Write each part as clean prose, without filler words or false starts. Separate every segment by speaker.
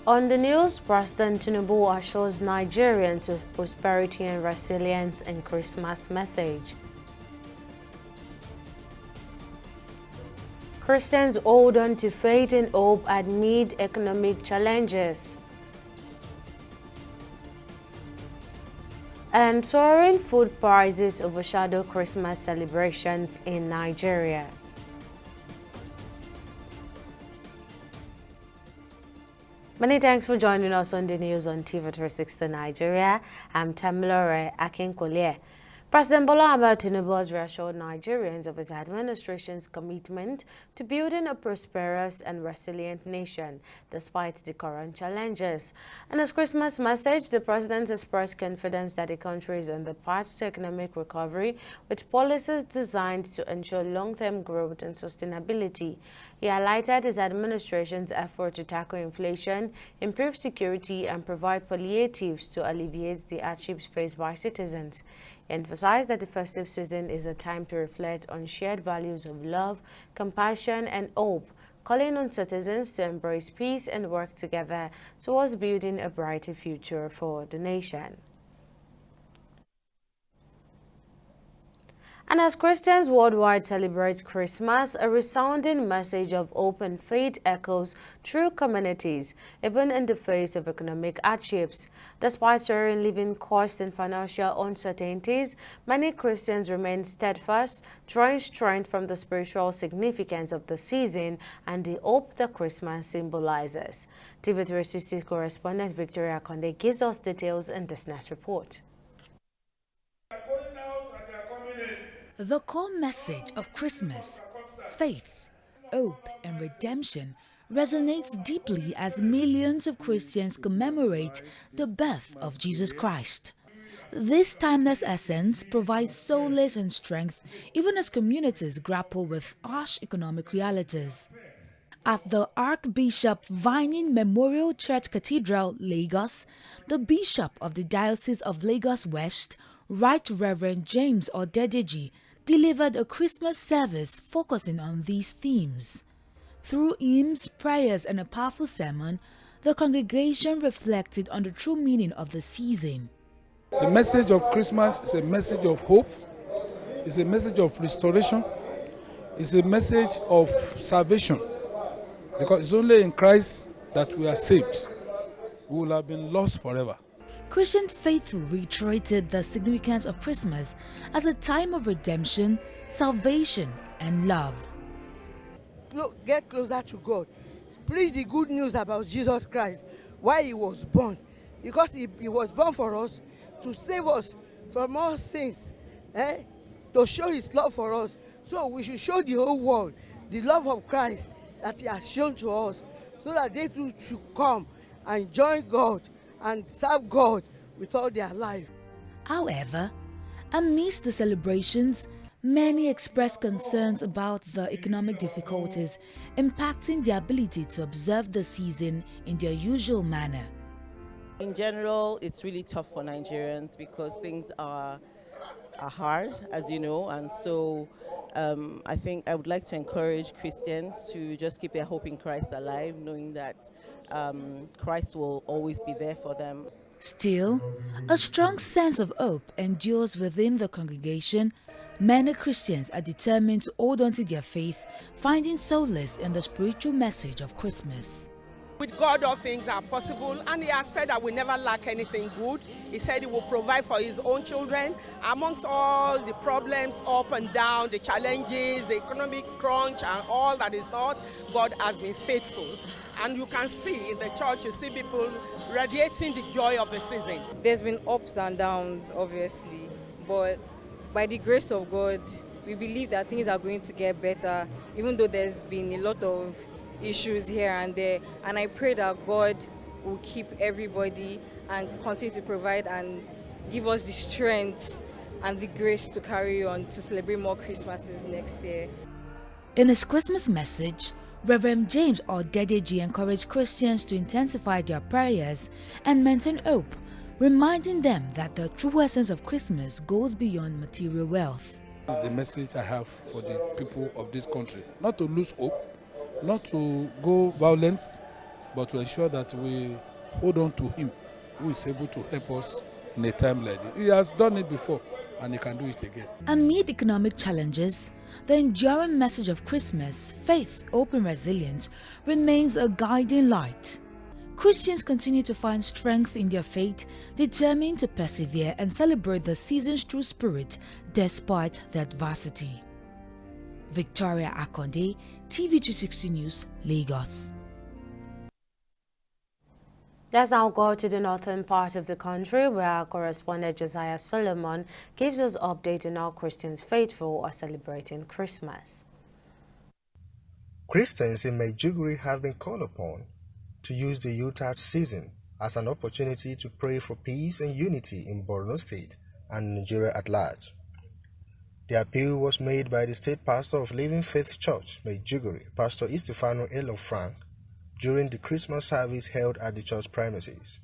Speaker 1: On the news, President Tinubu assures Nigerians of prosperity and resilience in Christmas message. Christians hold on to faith and hope amid economic challenges. And soaring food prices overshadow Christmas celebrations in Nigeria. Many thanks for joining us on the news on Dec.25th Nigeria. I'm Tamilore Akinkolye. President Bola Ahmed Tinubu has reassured Nigerians of his administration's commitment to building a prosperous and resilient nation despite the current challenges. In his Christmas message, the president expressed confidence that the country is on the path to economic recovery with policies designed to ensure long-term growth and sustainability. He highlighted his administration's effort to tackle inflation, improve security, and provide palliatives to alleviate the hardships faced by citizens. He emphasized that the festive season is a time to reflect on shared values of love, compassion, and hope, calling on citizens to embrace peace and work together towards building a brighter future for the nation. And as Christians worldwide celebrate Christmas, a resounding message of hope and faith echoes through communities, even in the face of economic hardships. Despite soaring living costs and financial uncertainties, many Christians remain steadfast, drawing strength from the spiritual significance of the season and the hope that Christmas symbolizes. Dec.25th correspondent Victoria Konde gives us details in this next report.
Speaker 2: The core message of Christmas, faith, hope, and redemption resonates deeply as millions of Christians commemorate the birth of Jesus Christ. This timeless essence provides solace and strength even as communities grapple with harsh economic realities. At the Archbishop Vining Memorial Church Cathedral, Lagos, the Bishop of the Diocese of Lagos West, Right Reverend James Odedeji, delivered a Christmas service focusing on these themes. Through hymns, prayers, and a powerful sermon, the congregation reflected on the true meaning of the season.
Speaker 3: The message of Christmas is a message of hope, it's a message of restoration, it's a message of salvation. Because it's only in Christ that we are saved. We will have been lost forever.
Speaker 2: Christian faithful reiterated the significance of Christmas as a time of redemption, salvation, and love.
Speaker 4: Get closer to God. Preach the good news about Jesus Christ, why he was born. Because he was born for us, to save us from all sins, to show his love for us. So we should show the whole world the love of Christ that he has shown to us, so that they too should come and join God and serve God with all their life.
Speaker 2: However, amidst the celebrations, many expressed concerns about the economic difficulties impacting their ability to observe the season in their usual manner.
Speaker 5: In general, it's really tough for Nigerians because things are hard, as you know, and so I think I would like to encourage Christians to just keep their hope in Christ alive, knowing that Christ will always be there for them.
Speaker 2: Still, a strong sense of hope endures within the congregation. Many Christians are determined to hold on to their faith, finding solace in the spiritual message of Christmas.
Speaker 6: With God, all things are possible, and he has said that we never lack anything good. He said he will provide for his own children. Amongst all the problems up and down, the challenges, the economic crunch, and all that is not, God has been faithful. And you can see in the church, you see people radiating the joy of the season.
Speaker 7: There's been ups and downs, obviously, but by the grace of God, we believe that things are going to get better, even though there's been a lot of issues here and there, and I pray that God will keep everybody and continue to provide and give us the strength and the grace to carry on to celebrate more Christmases next year.
Speaker 2: In his Christmas message, Reverend James Odedeji encouraged Christians to intensify their prayers and maintain hope, reminding them that the true essence of Christmas goes beyond material wealth.
Speaker 3: This is the message I have for the people of this country, not to lose hope, not to go violence, but to ensure that we hold on to him, who is able to help us in a time like this. He has done it before, and he can do it again.
Speaker 2: Amid economic challenges, the enduring message of Christmas, faith, hope and resilience, remains a guiding light. Christians continue to find strength in their faith, determined to persevere and celebrate the season's true spirit despite the adversity. Victoria Akonde, TV260 News, Lagos.
Speaker 1: Let's now go to the northern part of the country, where our correspondent Josiah Solomon gives us update on how Christians faithful are celebrating Christmas.
Speaker 8: Christians in Maiduguri have been called upon to use the Yuletide season as an opportunity to pray for peace and unity in Borno State and Nigeria at large. The appeal was made by the state pastor of Living Faith Church, Maiduguri, Pastor Estefano Elon Frank, during the Christmas service held at the church premises.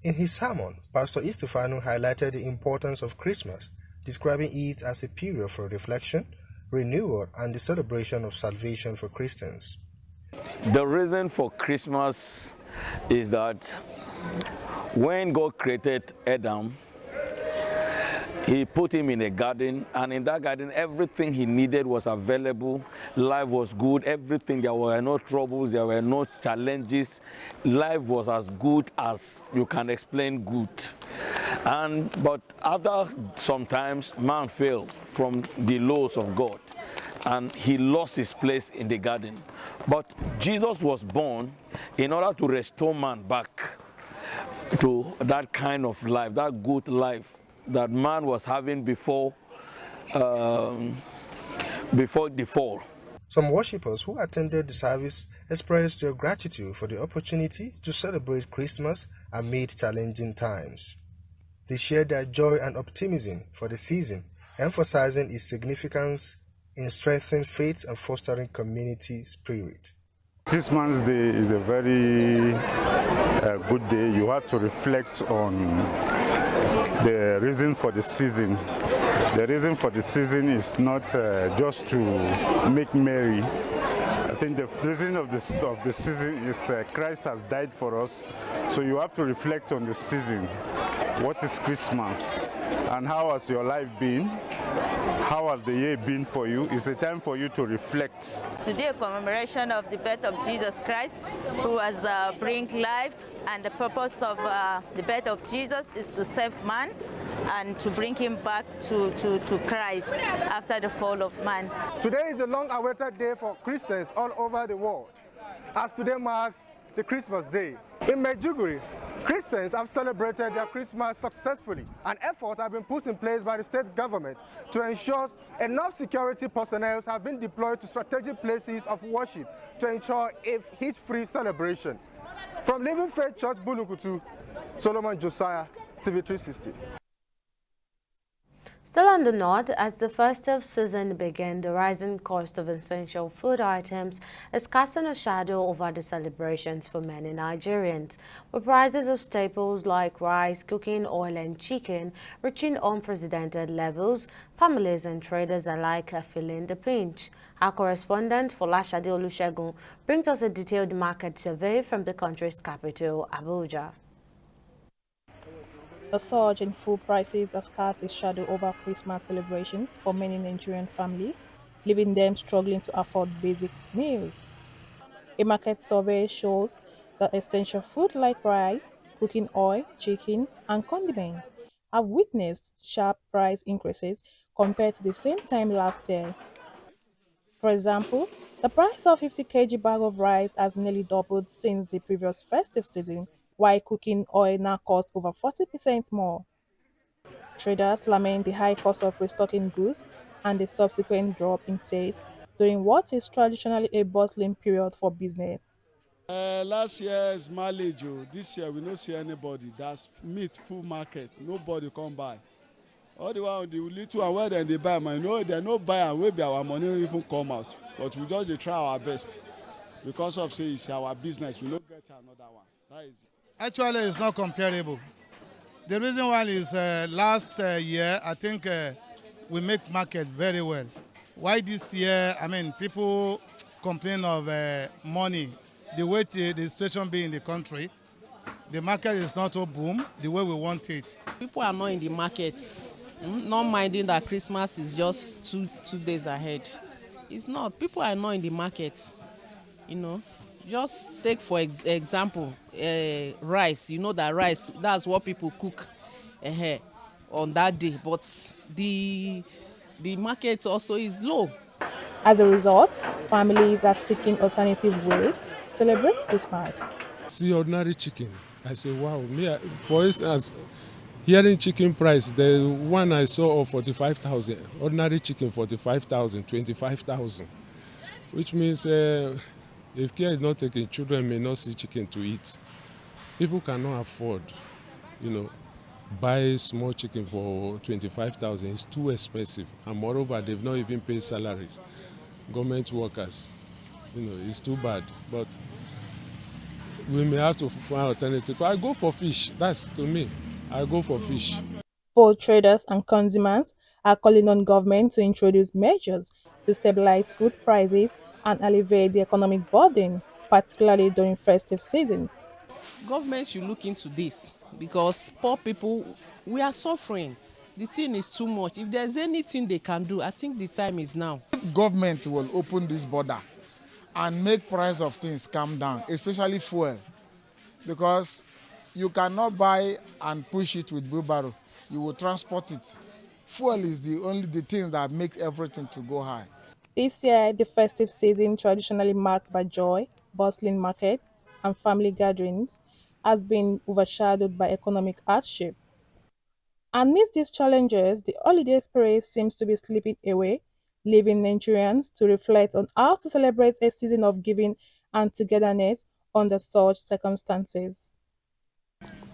Speaker 8: In his sermon, Pastor Estefano highlighted the importance of Christmas, describing it as a period for reflection, renewal, and the celebration of salvation for Christians.
Speaker 9: The reason for Christmas is that when God created Adam, he put him in a garden, and in that garden, everything he needed was available. Life was good, everything. There were no troubles, there were no challenges. Life was as good as you can explain good. But after some times, man fell from the laws of God, and he lost his place in the garden. But Jesus was born in order to restore man back to that kind of life, that good life that man was having before the fall.
Speaker 8: Some worshippers who attended the service expressed their gratitude for the opportunity to celebrate Christmas amid challenging times. They shared their joy and optimism for the season, emphasizing its significance in strengthening faith and fostering community spirit.
Speaker 10: Christmas Day is a very good day. You have to reflect on the reason for the season. The reason for the season is not just to make merry. I think the reason of the season is Christ has died for us. So you have to reflect on the season. What is Christmas? And how has your life been? How has the year been for you? It's a time for you to reflect.
Speaker 11: Today, commemoration of the birth of Jesus Christ, who has bring life, and the purpose of the birth of Jesus is to save man and to bring him back to Christ after the fall of man.
Speaker 12: Today is a long-awaited day for Christians all over the world, as today marks the Christmas day. In Maiduguri, Christians have celebrated their Christmas successfully. An effort has been put in place by the state government to ensure enough security personnel have been deployed to strategic places of worship to ensure a hitch-free celebration. From Living Faith Church, Bulukutu, Solomon Josiah, TV360.
Speaker 1: Still on the north, as the festive season began, the rising cost of essential food items is casting a shadow over the celebrations for many Nigerians, with prices of staples like rice, cooking oil and chicken reaching unprecedented levels. Families and traders alike are feeling the pinch. Our correspondent Folashade Olusegun brings us a detailed market survey from the country's capital, Abuja.
Speaker 13: The surge in food prices has cast a shadow over Christmas celebrations for many Nigerian families, leaving them struggling to afford basic meals. A market survey shows that essential food like rice, cooking oil, chicken, and condiments have witnessed sharp price increases compared to the same time last year. For example, the price of 50 kg bag of rice has nearly doubled since the previous festive season, while cooking oil now costs over 40% more. Traders lament the high cost of restocking goods and the subsequent drop in sales during what is traditionally a bustling period for business.
Speaker 14: Last year's mileage, this year we don't see anybody. That's meat full market. Nobody come buy. All the one the little and where they buy, man, no, they no buy and maybe our money even come out. But we just try our best because of say it's our business. We don't get another one. That is it.
Speaker 15: Actually, it's not comparable. The reason why is last year, I think we make market very well. Why this year, I mean, people complain of money the way the situation be in the country, the market is not so boom the way we want it.
Speaker 6: People are not in the market, not minding that Christmas is just two days ahead. It's not. People are not in the market, you know. Just take for example, rice. You know that rice, that's what people cook on that day. But the market also is low.
Speaker 13: As a result, families are seeking alternative ways to celebrate Christmas.
Speaker 3: See ordinary chicken. I say, wow. For instance, hearing chicken price, the one I saw of 45,000, ordinary chicken 45,000, 25,000, which means if care is not taken, children may not see chicken to eat. People cannot afford, buy small chicken for 25,000. It's too expensive, and moreover, they've not even paid salaries. Government workers, it's too bad. But we may have to find alternative. I go for fish. That's to me. I go for fish.
Speaker 13: Both traders and consumers are calling on government to introduce measures to stabilize food prices and alleviate the economic burden, particularly during festive seasons.
Speaker 6: Government should look into this because poor people, we are suffering. The thing is too much. If there's anything they can do, I think the time is now.
Speaker 16: If government will open this border and make price of things come down, especially fuel, because you cannot buy and push it with wheelbarrow. You will transport it. Fuel is the thing that makes everything to go high.
Speaker 13: This year, the festive season, traditionally marked by joy, bustling markets, and family gatherings, has been overshadowed by economic hardship. Amidst these challenges, the holiday spirit seems to be slipping away, leaving Nigerians to reflect on how to celebrate a season of giving and togetherness under such circumstances.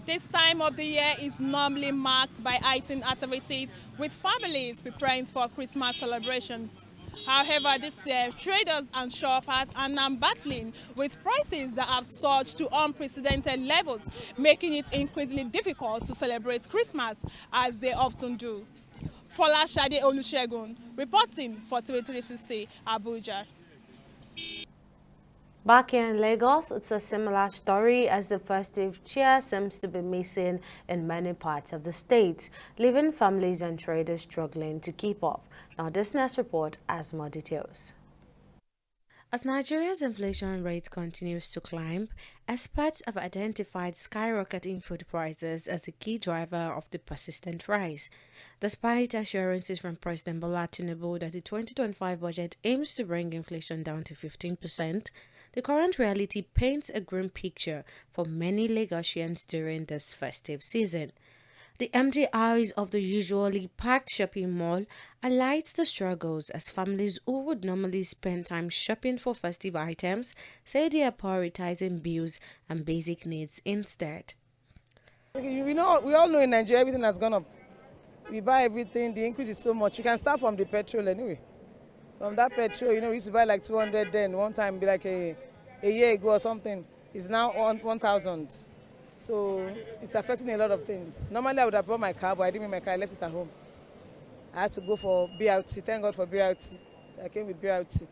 Speaker 17: This time of the year is normally marked by heightened activities with families preparing for Christmas celebrations. However, this year, traders and shoppers are now battling with prices that have surged to unprecedented levels, making it increasingly difficult to celebrate Christmas as they often do. Fola Shade Olusegun, reporting for 360 Abuja.
Speaker 1: Back here in Lagos, it's a similar story as the festive cheer seems to be missing in many parts of the state, leaving families and traders struggling to keep up. Now, this next report has more details. As Nigeria's inflation rate continues to climb, experts have identified skyrocketing food prices as a key driver of the persistent rise. Despite assurances from President Bola Tinubu that the 2025 budget aims to bring inflation down to 15%, the current reality paints a grim picture for many Lagosians during this festive season. The empty aisles of the usually packed shopping mall highlights the struggles as families who would normally spend time shopping for festive items say they are prioritizing bills and basic needs instead.
Speaker 18: We all know in Nigeria everything has gone up. We buy everything, the increase is so much. You can start from the petrol anyway. From that petrol, we used to buy like 200 then, one time be like a year ago or something. It's now 1,000. So it's affecting a lot of things. Normally I would have brought my car, but I didn't bring my car, I left it at home. I had to go for BRT, thank God for BRT. So I came with BRT.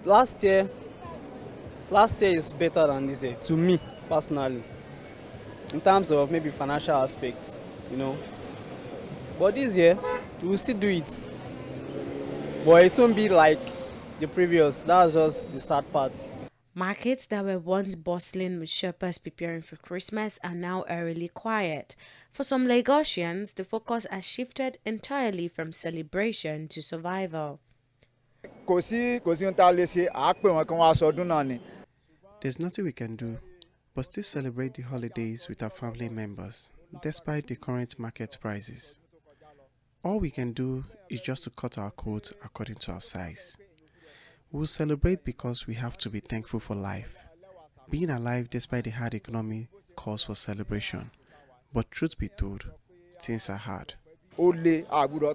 Speaker 19: Last year is better than this year, to me personally. In terms of maybe financial aspects, But this year, we will still do it. But it won't be like the previous. That's just the sad part.
Speaker 1: Markets that were once bustling with shoppers preparing for Christmas are now eerily quiet. For some Lagosians, the focus has shifted entirely from celebration to survival.
Speaker 20: There's nothing we can do but still celebrate the holidays with our family members, despite the current market prices. All we can do is just to cut our coat according to our size. We'll celebrate because we have to be thankful for life. Being alive despite the hard economy calls for celebration. But truth be told, things are hard.
Speaker 19: No, everyone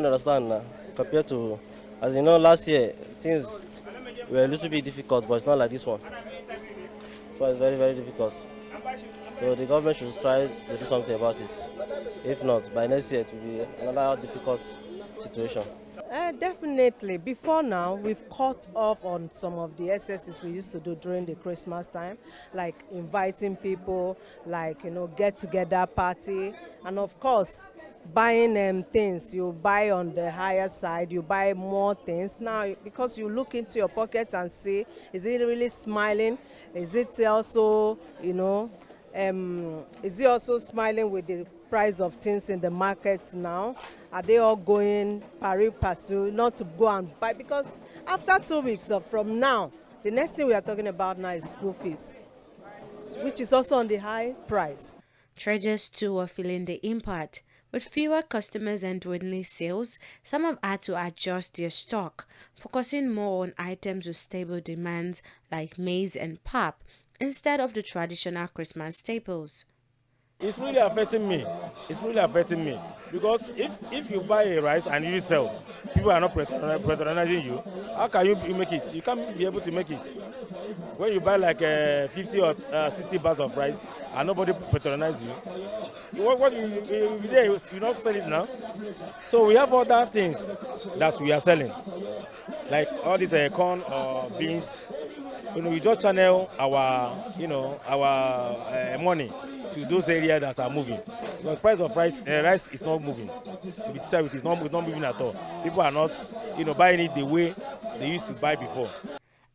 Speaker 19: understands now. Compared to, as you know, last year, things were a little bit difficult, but it's not like this one. So it's very, very difficult. So the government should try to do something about it. If not, by next year it will be another difficult
Speaker 21: situation?
Speaker 22: Definitely. Before now, we've cut off on some of the excesses we used to do during the Christmas time, like inviting people, like, get together party, and of course, buying things. You buy on the higher side, you buy more things. Now, because you look into your pockets and see, is it really smiling? Is it also, is he also smiling with the price of things in the market now? Are they all going pari passu not to go and buy? Because after 2 weeks from now, the next thing we are talking about now is school fees, which is also on the high price.
Speaker 1: Traders too are feeling the impact. With fewer customers and dwindling sales, some have had to adjust their stock, focusing more on items with stable demands like maize and pap instead of the traditional Christmas staples.
Speaker 21: It's really affecting me. It's really affecting me because if you buy a rice and you sell, people are not patronizing you. How can you make it? You can't be able to make it. When you buy like 50 or 60 bags of rice and nobody patronizes you, you not sell it now. So we have other things that we are selling, like all these corn or beans. We just channel our money to those areas that are moving. The price of rice is not moving. To be serious, it's not moving at all. People are not, buying it the way they used to buy before.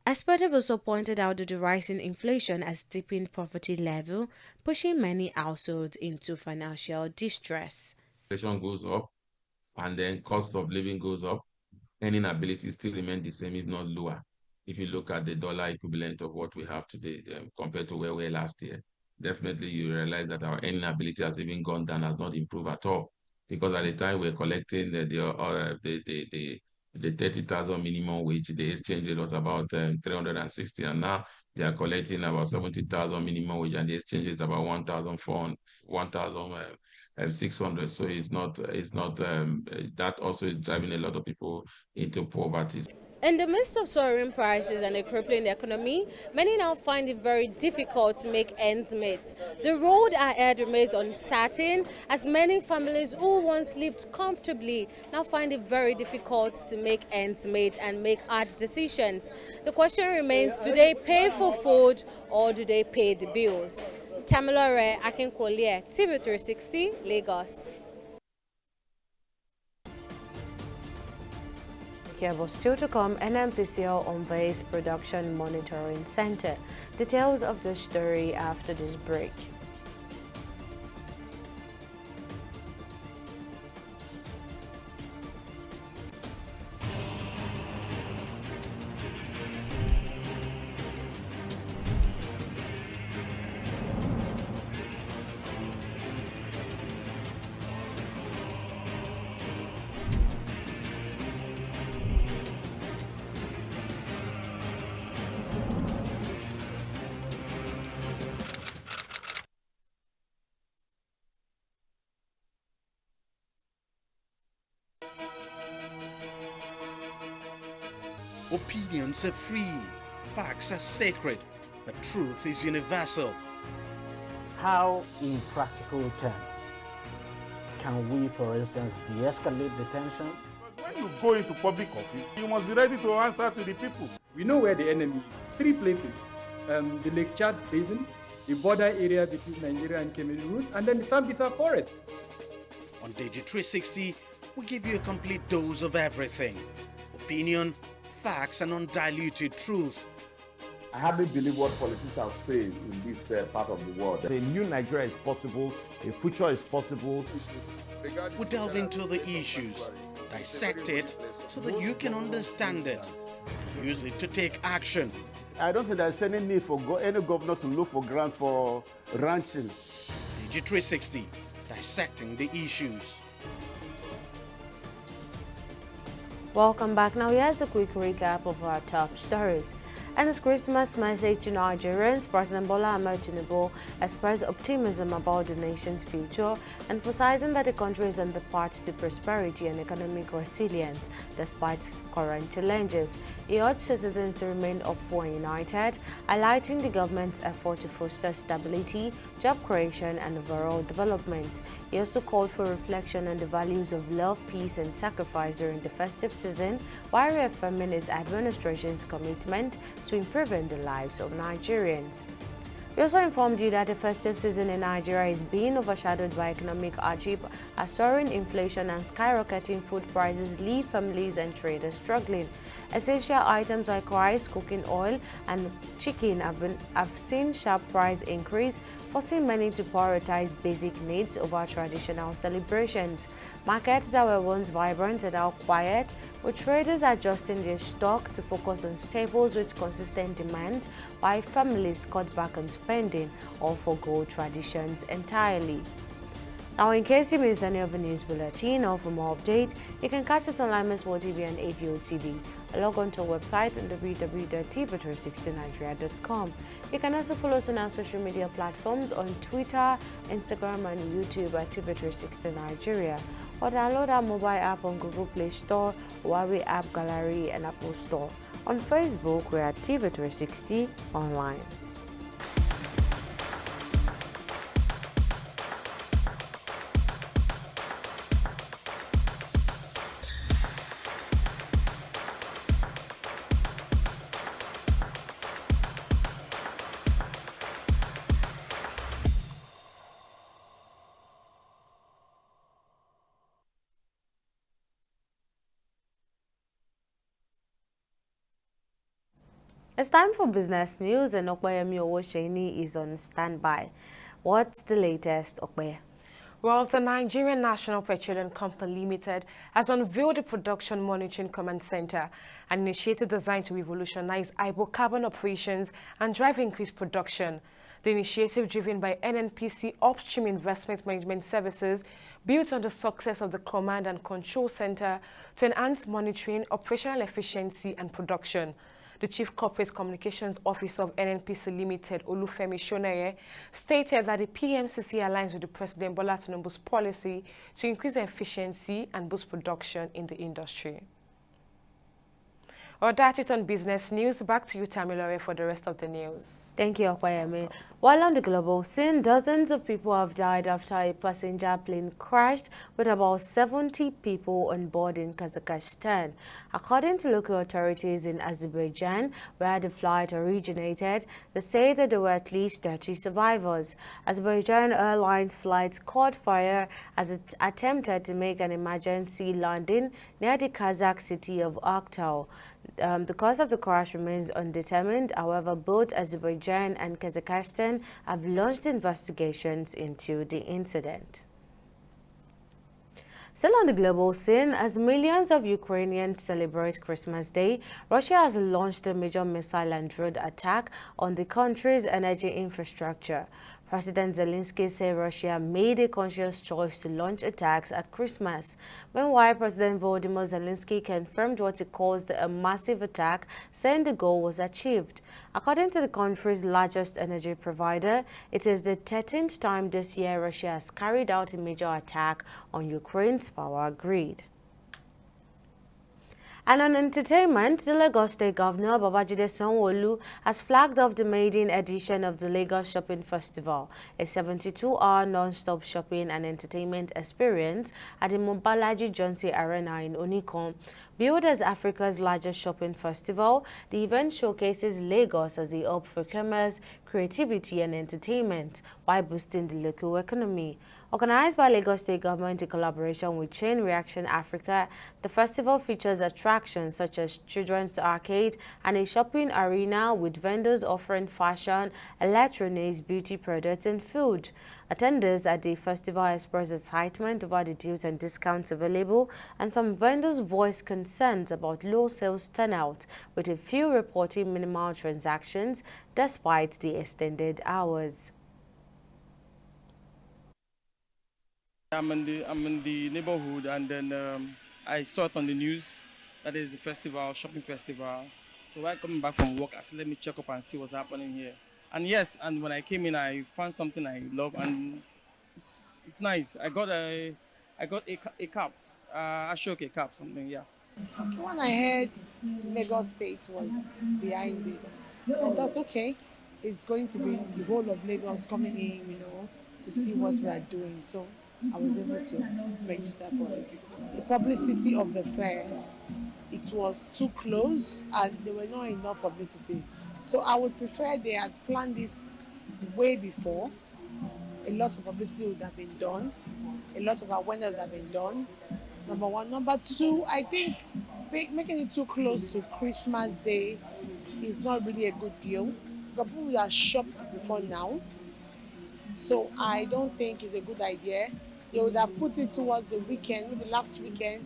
Speaker 1: Experts also pointed out that the rising inflation has deepened poverty level, pushing many households into financial distress.
Speaker 23: Inflation goes up, and then cost of living goes up. Earning ability still remains the same, if not lower. If you look at the dollar equivalent of what we have today compared to where we were last year, definitely you realize that our earning ability has even gone down, has not improved at all. Because at the time we're collecting the 30,000 minimum wage, the exchange rate was about 360, and now they are collecting about 70,000 minimum wage, and the exchange rate is about 1,600. So it's not that also is driving a lot of people into poverty.
Speaker 1: In the midst of soaring prices and a crippling economy, many now find it very difficult to make ends meet. The road ahead remains uncertain, as many families who once lived comfortably now find it very difficult to make ends meet and make hard decisions. The question remains, do they pay for food or do they pay the bills? Tamilore Akinkolie, TV360, Lagos. Here was still to come, NMPCL unveils Production Monitoring Center. Details of the story after this break.
Speaker 24: Opinions are free, facts are sacred, the truth is universal.
Speaker 25: How, in practical terms, can we, for instance, de-escalate the tension?
Speaker 26: When you go into public office, you must be ready to answer to the people.
Speaker 27: We know where the enemy is. 3 places. The Lake Chad Basin, the border area between Nigeria and Cameroon, and then the Sambisa Forest.
Speaker 24: On Dec.25th, we give you a complete dose of everything. Opinion, facts, and undiluted truth.
Speaker 28: I hardly believe what politicians say in this part of the world. A new Nigeria is possible, a future is possible.
Speaker 24: We delve into the issues, dissect it so that you can understand it, use it to take action.
Speaker 28: I don't think there's any need for any governor to look for grant for ranching.
Speaker 24: Dec.25th, dissecting the issues.
Speaker 1: Welcome back. Now here's a quick recap of our top stories. In his Christmas message to Nigerians, President Bola Ahmed Tinubu expressed optimism about the nation's future, emphasizing that the country is on the path to prosperity and economic resilience despite current challenges. He urged citizens to remain hopeful and united, highlighting the government's effort to foster stability, job creation, and overall development. He also called for reflection on the values of love, peace, and sacrifice during the festive season, while reaffirming his administration's commitment to improving the lives of Nigerians. We also informed you that the festive season in Nigeria is being overshadowed by economic hardship as soaring inflation and skyrocketing food prices leave families and traders struggling. Essential items like rice, cooking oil, and chicken have seen sharp price increase, forcing many to prioritize basic needs over traditional celebrations. Markets that were once vibrant are now quiet, with traders adjusting their stock to focus on staples with consistent demand, while families cut back on spending or forgo traditions entirely. Now, in case you missed any of the news bulletin or for more updates, you can catch us on Lime's World TV and AVO TV. Log on to our website at www.tv360nigeria.com. You can also follow us on our social media platforms on Twitter, Instagram, and YouTube at TV360 Nigeria, or download our mobile app on Google Play Store, Huawei App Gallery, and Apple Store. On Facebook, we're at TV360 Online. It's time for business news, and Okwayemi Owosheni is on standby. What's the latest, Okwaya?
Speaker 2: Well, the Nigerian National Petroleum Company Limited has unveiled the Production Monitoring Command Center, an initiative designed to revolutionize hydrocarbon operations and drive increased production. The initiative, driven by NNPC Upstream Investment Management Services, built on the success of the Command and Control Center to enhance monitoring, operational efficiency, and production. The Chief Corporate Communications Officer of NNPC Limited, Olufemi Shoneye, stated that the PMCC aligns with the President Bola Tinubu's policy to increase efficiency and boost production in the industry. Well, that's it on business news. Back to you, Tamilore, for the rest of the news.
Speaker 1: Thank you, Okwayemi. While on the global scene, dozens of people have died after a passenger plane crashed with about 70 people on board in Kazakhstan. According to local authorities in Azerbaijan, where the flight originated, they say that there were at least 30 survivors. Azerbaijan Airlines flight caught fire as it attempted to make an emergency landing near the Kazakh city of Aktau. The cause of the crash remains undetermined. However, both Azerbaijan and Kazakhstan have launched investigations into the incident. Still on the global scene, as millions of Ukrainians celebrate Christmas Day, Russia has launched a major missile and drone attack on the country's energy infrastructure. President Zelensky said Russia made a conscious choice to launch attacks at Christmas. Meanwhile, President Volodymyr Zelensky confirmed what he calls a massive attack, saying the goal was achieved. According to the country's largest energy provider, it is the 13th time this year Russia has carried out a major attack on Ukraine's power grid. And on entertainment, the Lagos State Governor Babajide Sanwo-Olu has flagged off the maiden edition of the Lagos Shopping Festival, a 72-hour non-stop shopping and entertainment experience at the Mobalaji Johnson Arena in Onikom. Billed as Africa's largest shopping festival, the event showcases Lagos as a hub for commerce, creativity and entertainment while boosting the local economy. Organized by Lagos State Government in collaboration with Chain Reaction Africa, the festival features attractions such as children's arcade and a shopping arena with vendors offering fashion, electronics, beauty products and food. Attenders at the festival expressed excitement over the deals and discounts available, and some vendors voiced concerns about low sales turnout, with a few reporting minimal transactions despite the extended hours.
Speaker 4: I'm in the neighborhood, and then I saw it on the news that is the festival, shopping festival, So while coming back from work, I said, let me check up and see what's happening here. And yes, and when I came in, I found something I love, and it's nice. I got a cap, a cap, something, yeah.
Speaker 5: Okay, when I heard Lagos State was behind it, I thought, okay, it's going to be the whole of Lagos coming in, to see what we are doing. So I was able to register for it. The publicity of the fair, it was too close and there were not enough publicity. So I would prefer they had planned this way before. A lot of publicity would have been done. A lot of awareness would have been done. Number one. Number two, I think making it too close to Christmas Day is not really a good deal. Because people would have shopped before now. So I don't think it's a good idea. They would have put it towards the weekend, maybe last weekend,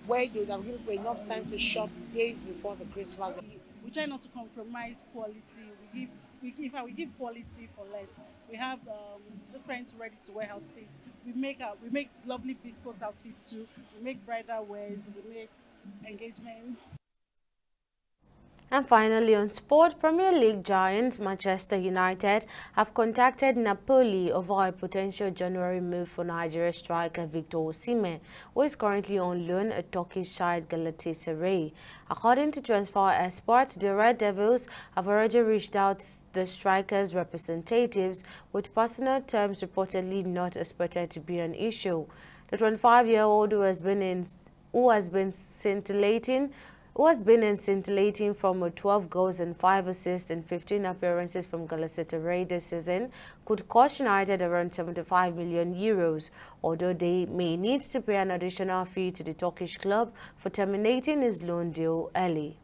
Speaker 5: where they would have given people enough time to shop days before the Christmas.
Speaker 7: We try not to compromise quality. We give quality for less. We have different ready-to-wear outfits. We make lovely bespoke outfits too. We make bridal wears. We make engagements.
Speaker 1: And finally, on sport, Premier League giants Manchester United have contacted Napoli over a potential January move for Nigeria striker Victor Osimhen, who is currently on loan at Turkish side Galatasaray. According to Transfer Experts, the Red Devils have already reached out to the striker's representatives, with personal terms reportedly not expected to be an issue. The 25-year-old who has been scintillating from 12 goals and 5 assists in 15 appearances from Galatasaray this season could cost United around €75 million, although they may need to pay an additional fee to the Turkish club for terminating his loan deal early.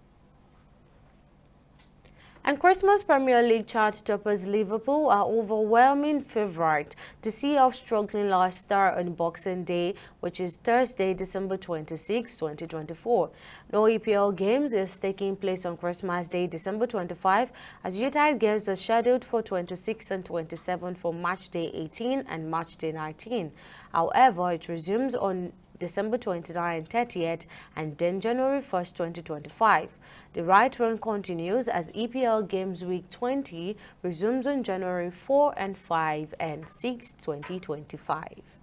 Speaker 1: And Christmas Premier League chart toppers Liverpool are overwhelming favourite to see off struggling Leicester on Boxing Day, which is Thursday, December 26, 2024. No EPL games is taking place on Christmas Day, December 25, as United games are scheduled for 26 and 27 for Match Day 18 and Match Day 19. However, it resumes on December 29 and 30th, and then January 1st, 2025. The right run continues as EPL Games Week 20 resumes on January 4 and 5 and 6, 2025.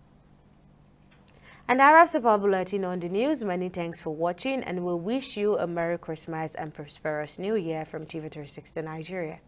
Speaker 1: And that wraps up our bulletin on the news. Many thanks for watching, and we wish you a Merry Christmas and prosperous New Year from TV360 Nigeria.